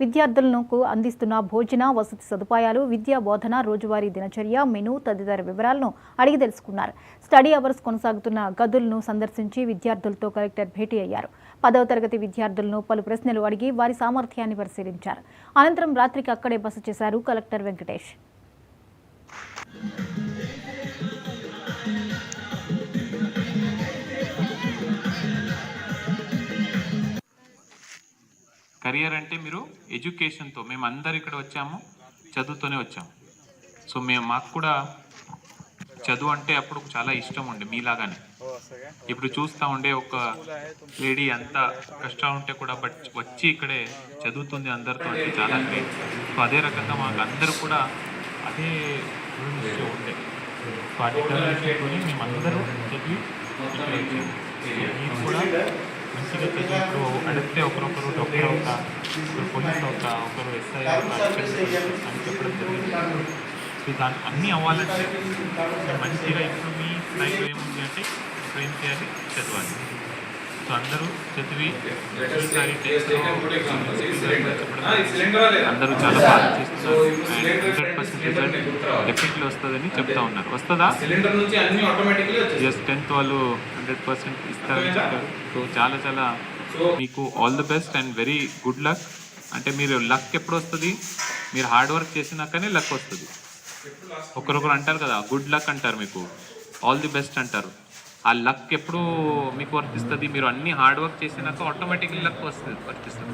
విద్యార్థులకు అందిస్తున్న భోజన వసతి సదుపాయాలు, విద్యా బోధన, రోజువారీ దినచర్య, మెనూ తదితర వివరాలను అడిగి తెలుసుకున్నారు. స్టడీ అవర్స్ కొనసాగుతున్న గదులను సందర్శించి విద్యార్థులతో కలెక్టర్ భేటీ అయ్యారు. 10వ తరగతి విద్యార్థులను పలు ప్రశ్నలు అడిగి వారి సామర్థ్యాన్ని పరిశీలించారు. అనంతరం రాత్రికి అక్కడే బస చేశారు కలెక్టర్ వెంకటేష్. కరియర్ అంటే మీరు ఎడ్యుకేషన్తో, మేము అందరు ఇక్కడ వచ్చాము చదువుతూనే వచ్చాము. సో మాకు కూడా చదువు అంటే అప్పుడు చాలా ఇష్టం ఉండే మీలాగానే. ఇప్పుడు చూస్తూ ఉండే ఒక లేడీ అంత కష్టం ఉంటే కూడా బట్ వచ్చి ఇక్కడే చదువుతుంది అందరితో అంటే చాలా గ్రేట్. సో అదే రకంగా మాకు అందరూ కూడా అదే ఉండే. సో ఆ డిటర్మినేషన్తోని మేము అందరూ చదివి ఇక్కడే వచ్చాము. మీరు కూడా మంచిగా చదివి ఇప్పుడు అడిగితే ఒకరొకరు డాక్టర్ అవుతా, ఒకరు పోలీస్ అవుతా, ఒకరు ఎస్ఐ అవుతా అని చెప్పడం జరిగింది. సో దాన్ని అన్నీ అవ్వాలంటే మంచిగా ఇప్పుడు మీ స్థాయిలో ఏముంది అంటే ఇప్పుడు ఏం చేయాలి, చదవాలి. సో అందరూ చదివి అందరూ చాలా బాగా చేస్తున్నారు. 100% రిజల్ట్ డెఫినెట్లీ వస్తుందని చెప్తా ఉన్నారు. వస్తుందా? జస్ట్ 10th వాళ్ళు 100% ఇస్తారని చెప్పారు. సో చాలా చాలా మీకు all the best and very good luck. అంటే మీరు లక్ ఎప్పుడు వస్తుంది, మీరు హార్డ్ వర్క్ చేసినాకనే లక్ వస్తుంది. ఒకరొకరు అంటారు కదా, గుడ్ లక్ అంటారు, మీకు ఆల్ ది బెస్ట్ అంటారు. ఆ లక్ ఎప్పుడు మీకు వర్తిస్తుంది, మీరు అన్ని హార్డ్ వర్క్ చేసినాక ఆటోమేటిక్లీ లక్ వర్తిస్తుంది.